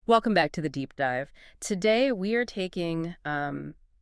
Welcome back to the deep dive. Today, we are taking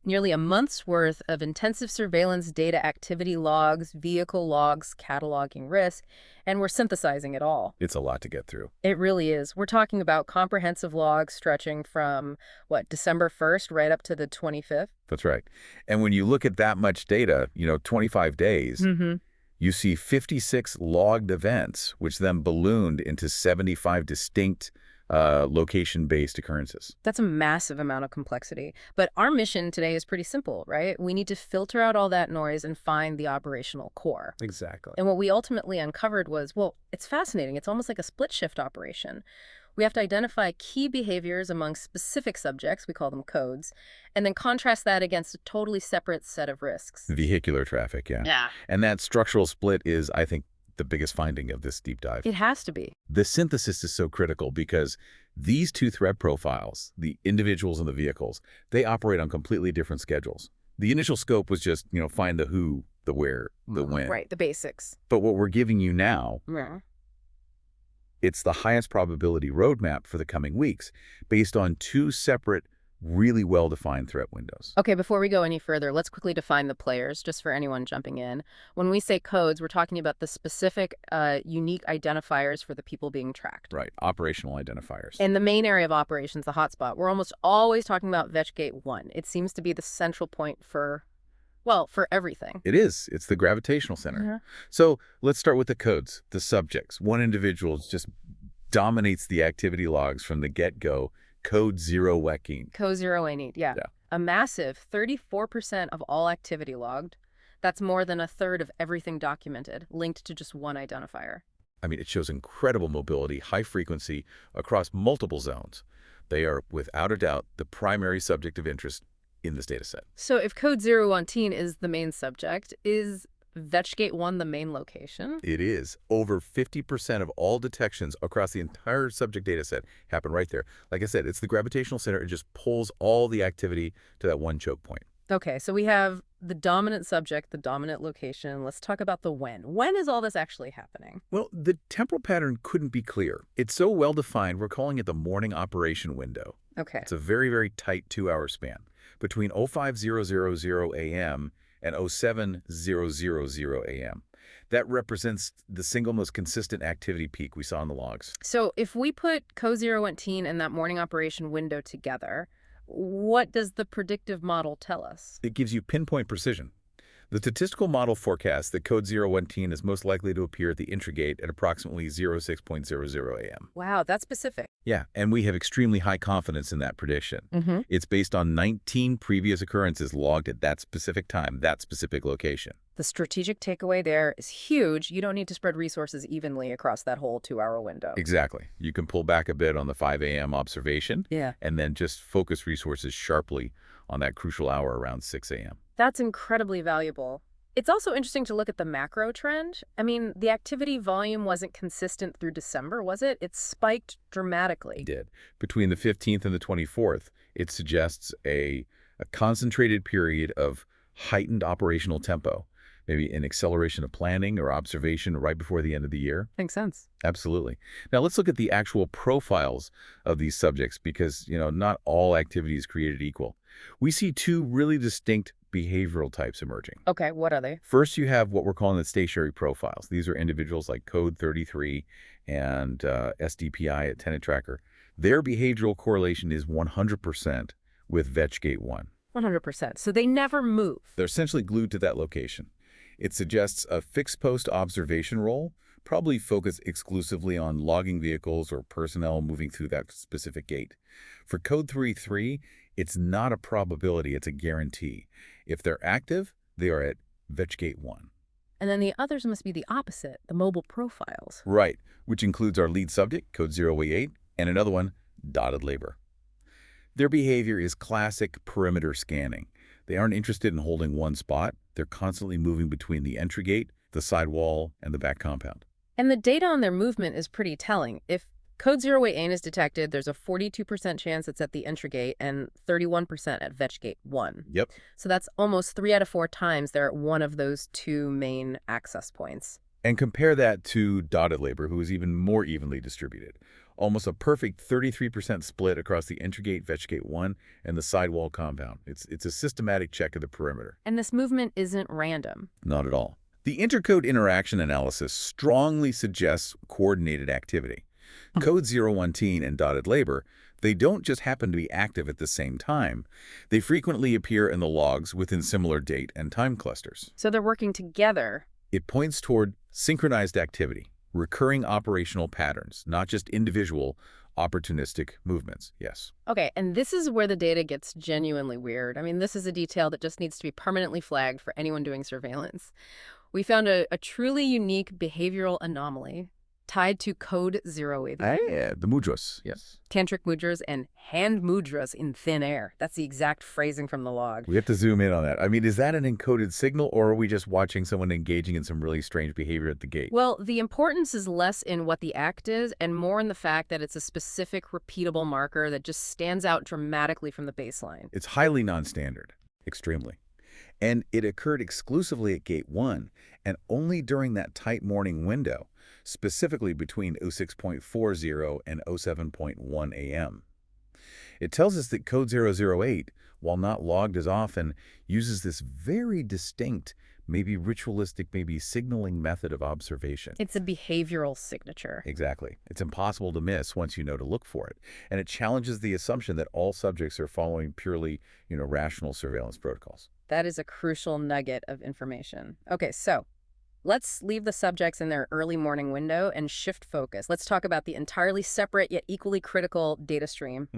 nearly a month's worth of intensive surveillance data activity logs, vehicle logs, cataloging risk, and we're synthesizing it all. It's a lot to get through. It really is. We're talking about comprehensive logs stretching from, what, December 1st right up to the 25th? That's right. And when you look at that much data, 25 days, Mm-hmm. you see 56 logged events, which then ballooned into 75 distinct location-based occurrences. That's a massive amount of complexity. But our mission today is pretty simple, right? We need to filter out all that noise and find the operational core. Exactly. And what we ultimately uncovered was, well, it's fascinating. It's almost like a split shift operation. We have to identify key behaviors among specific subjects, we call them codes, and then contrast that against a totally separate set of risks. Vehicular traffic, yeah. Yeah. And that structural split is, I think, the biggest finding of this deep dive. It has to be. The synthesis is so critical because these two threat profiles, the individuals and the vehicles, they operate on completely different schedules. The initial scope was just, find the who, the where, the when. Right, the basics. But what we're giving you now, Yeah. it's the highest probability roadmap for the coming weeks based on two separate, really well-defined threat windows. Okay, before we go any further, let's quickly define the players, just for anyone jumping in. When we say codes, we're talking about the specific, unique identifiers for the people being tracked. Right, operational identifiers. In the main area of operations, the hotspot, we're almost always talking about VetchGate 1. It seems to be the central point for, well, for everything. It is. It's the gravitational center. Yeah. So let's start with the codes, the subjects. One individual just dominates the activity logs from the get-go. Code 0 wecking. Code 0 I need, yeah. A massive 34% of all activity logged. That's more than a third of everything documented, linked to just one identifier. I mean, it shows incredible mobility, high frequency across multiple zones. They are, without a doubt, the primary subject of interest in this data set. So if code 019 is the main subject, is VetchGate 1 the main location? It is. Over 50% of all detections across the entire subject data set happen right there. Like I said, it's the gravitational center. It just pulls all the activity to that one choke point. Okay, so we have the dominant subject, the dominant location. Let's talk about the when. When is all this actually happening? Well, the temporal pattern couldn't be clear. It's so well-defined, we're calling it the morning operation window. Okay. It's a very, very tight 2-hour span between 05:000 a.m. and 07:000 a.m. That represents the single most consistent activity peak we saw in the logs. So if we put code 019 and that morning operation window together, what does the predictive model tell us? It gives you pinpoint precision. The statistical model forecasts that code 019 is most likely to appear at the intragate at approximately 06:00 a.m. Wow, that's specific. Yeah, and we have extremely high confidence in that prediction. Mm-hmm. It's based on 19 previous occurrences logged at that specific time, that specific location. The strategic takeaway there is huge. You don't need to spread resources evenly across that whole 2-hour window. Exactly. You can pull back a bit on the 5 a.m. observation and then just focus resources sharply on that crucial hour around 6 a.m. That's incredibly valuable. It's also interesting to look at the macro trend. I mean, the activity volume wasn't consistent through December, was it? It spiked dramatically. It did. Between the 15th and the 24th, it suggests a concentrated period of heightened operational tempo, maybe an acceleration of planning or observation right before the end of the year. Makes sense. Absolutely. Now let's look at the actual profiles of these subjects because, not all activity is created equal. We see two really distinct behavioral types emerging. Okay, what are they? First, you have what we're calling the stationary profiles. These are individuals like Code 33 and SDPI at Tenant Tracker. Their behavioral correlation is 100% with VetchGate 1. 100%. So they never move. They're essentially glued to that location. It suggests a fixed post observation role, probably focused exclusively on logging vehicles or personnel moving through that specific gate. For Code 33, it's not a probability, it's a guarantee. If they're active, they are at VetchGate 1. And then the others must be the opposite, the mobile profiles. Right, which includes our lead subject, Code 088, and another one, dotted labor. Their behavior is classic perimeter scanning. They aren't interested in holding one spot. They're constantly moving between the entry gate, the side wall, and the back compound. And the data on their movement is pretty telling. If code 088 is detected, there's a 42% chance it's at the entry gate and 31% at VetchGate 1. Yep. So that's almost 3 out of 4 times they're at one of those two main access points. And compare that to dotted labor, who is even more evenly distributed. Almost a perfect 33% split across the Intergate, Vetchgate 1, and the sidewall compound. It's a systematic check of the perimeter. And this movement isn't random. Not at all. The intercode interaction analysis strongly suggests coordinated activity. Code 01-teen and dotted labor, they don't just happen to be active at the same time. They frequently appear in the logs within similar date and time clusters. So they're working together. It points toward synchronized activity, recurring operational patterns, not just individual opportunistic movements. Yes. Okay, and this is where the data gets genuinely weird. I mean, this is a detail that just needs to be permanently flagged for anyone doing surveillance. We found a truly unique behavioral anomaly tied to code 08. Yeah, the mudras. Yes. Tantric mudras and hand mudras in thin air. That's the exact phrasing from the log. We have to zoom in on that. I mean, is that an encoded signal, or are we just watching someone engaging in some really strange behavior at the gate? Well, the importance is less in what the act is and more in the fact that it's a specific repeatable marker that just stands out dramatically from the baseline. It's highly non-standard. Extremely. And it occurred exclusively at Gate 1, and only during that tight morning window, specifically between 06.40 and 07.1 a.m. It tells us that code 008, while not logged as often, uses this very distinct, maybe ritualistic, maybe signaling method of observation. It's a behavioral signature. Exactly. It's impossible to miss once you know to look for it. And it challenges the assumption that all subjects are following purely, rational surveillance protocols. That is a crucial nugget of information. Okay, so let's leave the subjects in their early morning window and shift focus. Let's talk about the entirely separate yet equally critical data stream,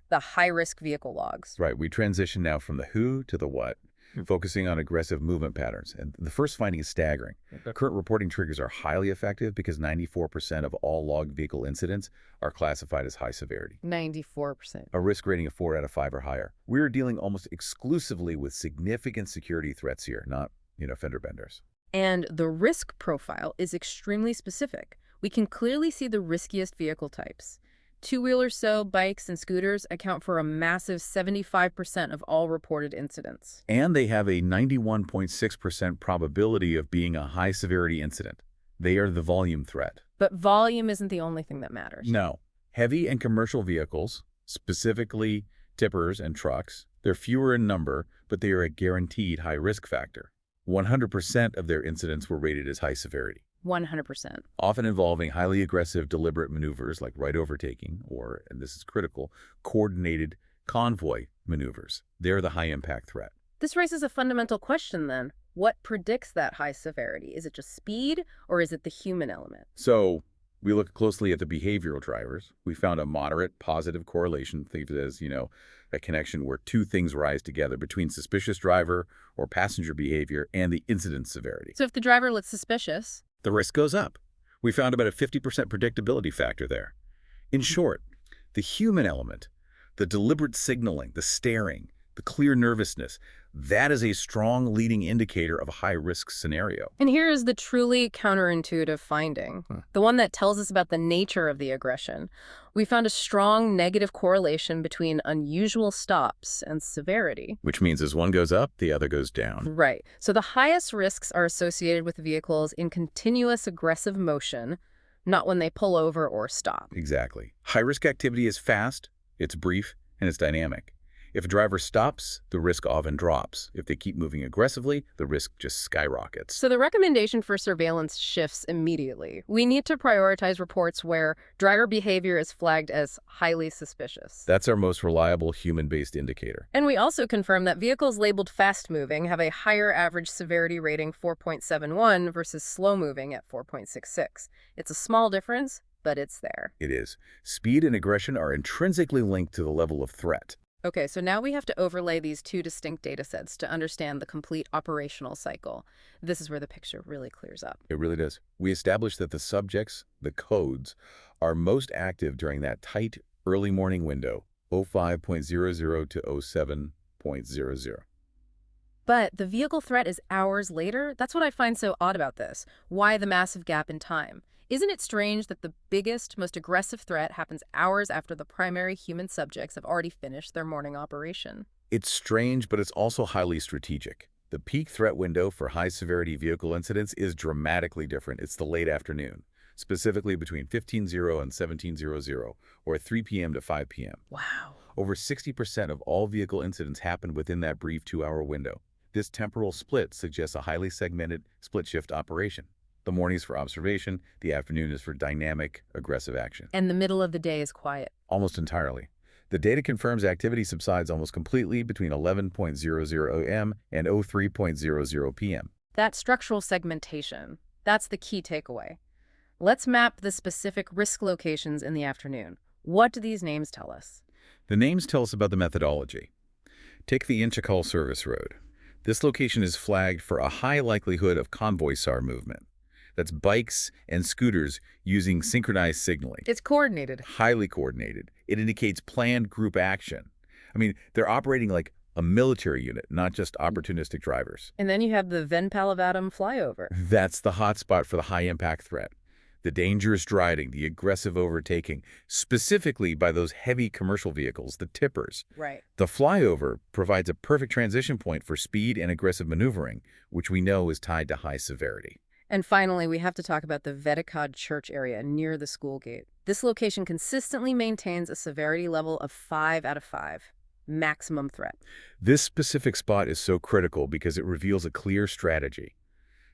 the high-risk vehicle logs. Right. We transition now from the who to the what, focusing on aggressive movement patterns. And the first finding is staggering. Current reporting triggers are highly effective because 94% of all logged vehicle incidents are classified as high severity. 94%. A risk rating of 4 out of 5 or higher. We're dealing almost exclusively with significant security threats here, not, fender benders. And the risk profile is extremely specific. We can clearly see the riskiest vehicle types. Two-wheelers, bikes and scooters account for a massive 75% of all reported incidents. And they have a 91.6% probability of being a high-severity incident. They are the volume threat. But volume isn't the only thing that matters. No. Heavy and commercial vehicles, specifically tippers and trucks, they're fewer in number, but they are a guaranteed high risk factor. 100% of their incidents were rated as high severity. 100%. Often involving highly aggressive, deliberate maneuvers like right overtaking or, and this is critical, coordinated convoy maneuvers. They're the high-impact threat. This raises a fundamental question then. What predicts that high severity? Is it just speed or is it the human element? So we looked closely at the behavioral drivers. We found a moderate positive correlation, think of it as, a connection where two things rise together between suspicious driver or passenger behavior and the incident severity. So if the driver looks suspicious, the risk goes up. We found about a 50% predictability factor there. In short, the human element, the deliberate signaling, the staring, the clear nervousness, that is a strong leading indicator of a high-risk scenario. And here is the truly counterintuitive finding, the one that tells us about the nature of the aggression. We found a strong negative correlation between unusual stops and severity. Which means as one goes up, the other goes down. Right. So the highest risks are associated with vehicles in continuous aggressive motion, not when they pull over or stop. Exactly. High-risk activity is fast, it's brief, and it's dynamic. If a driver stops, the risk often drops. If they keep moving aggressively, the risk just skyrockets. So the recommendation for surveillance shifts immediately. We need to prioritize reports where driver behavior is flagged as highly suspicious. That's our most reliable human-based indicator. And we also confirm that vehicles labeled fast-moving have a higher average severity rating 4.71 versus slow-moving at 4.66. It's a small difference, but it's there. It is. Speed and aggression are intrinsically linked to the level of threat. Okay, so now we have to overlay these two distinct data sets to understand the complete operational cycle. This is where the picture really clears up. It really does. We established that the subjects, the codes, are most active during that tight early morning window, 05.00 to 07.00. But the vehicle threat is hours later. That's what I find so odd about this. Why the massive gap in time? Isn't it strange that the biggest, most aggressive threat happens hours after the primary human subjects have already finished their morning operation? It's strange, but it's also highly strategic. The peak threat window for high-severity vehicle incidents is dramatically different. It's the late afternoon. specifically between 15:00 and 17:00, or 3 p.m. to 5 p.m. Wow. Over 60% of all vehicle incidents happened within that brief 2-hour window. This temporal split suggests a highly segmented split-shift operation. The morning is for observation, the afternoon is for dynamic, aggressive action. And the middle of the day is quiet. Almost entirely. The data confirms activity subsides almost completely between 11:00 a.m. and 03:00 p.m. That structural segmentation, that's the key takeaway. Let's map the specific risk locations in the afternoon. What do these names tell us? The names tell us about the methodology. Take the Inchical Service Road. This location is flagged for a high likelihood of convoy SAR movement. That's bikes and scooters using synchronized signaling. It's coordinated. Highly coordinated. It indicates planned group action. I mean, they're operating like a military unit, not just opportunistic drivers. And then you have the Venpalavadam flyover. That's the hotspot for the high-impact threat. The dangerous driving, the aggressive overtaking, specifically by those heavy commercial vehicles, the tippers. Right. The flyover provides a perfect transition point for speed and aggressive maneuvering, which we know is tied to high severity. And finally, we have to talk about the Vedicod Church area near the school gate. This location consistently maintains a severity level of 5 out of 5, maximum threat. This specific spot is so critical because it reveals a clear strategy.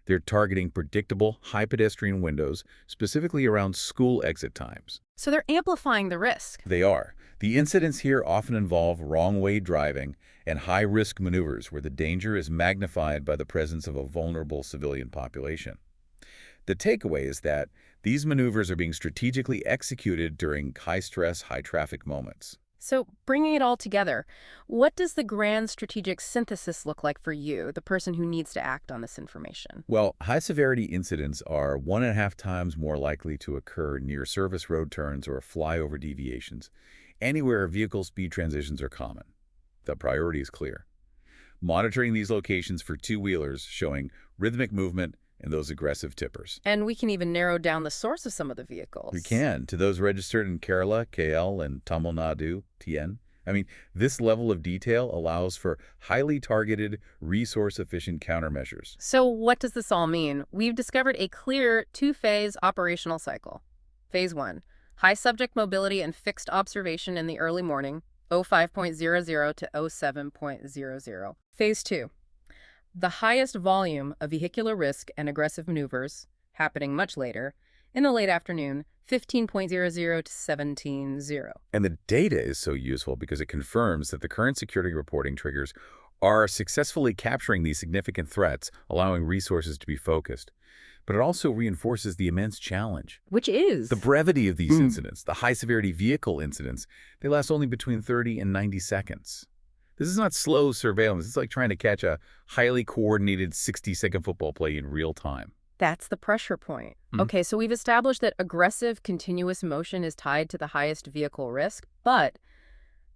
They're targeting predictable, high pedestrian windows, specifically around school exit times. So they're amplifying the risk. They are. The incidents here often involve wrong-way driving and high-risk maneuvers where the danger is magnified by the presence of a vulnerable civilian population. The takeaway is that these maneuvers are being strategically executed during high-stress, high-traffic moments. So bringing it all together, what does the grand strategic synthesis look like for you, the person who needs to act on this information? Well, high-severity incidents are 1.5 times more likely to occur near service road turns or flyover deviations, anywhere vehicle speed transitions are common. The priority is clear. Monitoring these locations for two-wheelers showing rhythmic movement and those aggressive tippers. And we can even narrow down the source of some of the vehicles. We can, to those registered in Kerala, KL, and Tamil Nadu, TN. I mean, this level of detail allows for highly targeted, resource-efficient countermeasures. So what does this all mean? We've discovered a clear two-phase operational cycle. Phase 1, high subject mobility and fixed observation in the early morning, 05:00 to 07:00. Phase 2, the highest volume of vehicular risk and aggressive maneuvers, happening much later, in the late afternoon, 15:00 to 17:00. And the data is so useful because it confirms that the current security reporting triggers are successfully capturing these significant threats, allowing resources to be focused. But it also reinforces the immense challenge. Which is? The brevity of these incidents, the high-severity vehicle incidents, they last only between 30 and 90 seconds. This is not slow surveillance. It's like trying to catch a highly coordinated 60-second football play in real time. That's the pressure point. Okay, so we've established that aggressive, continuous motion is tied to the highest vehicle risk, but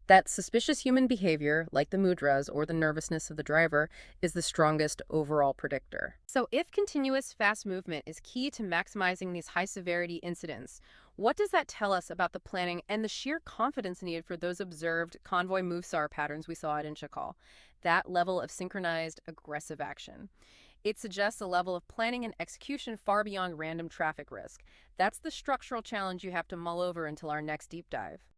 that suspicious human behavior, like the mudras or the nervousness of the driver, is the strongest overall predictor. So if continuous fast movement is key to maximizing these high-severity incidents, what does that tell us about the planning and the sheer confidence needed for those observed convoy move-SAR patterns we saw at Inchical? That level of synchronized, aggressive action. It suggests a level of planning and execution far beyond random traffic risk. That's the structural challenge you have to mull over until our next deep dive.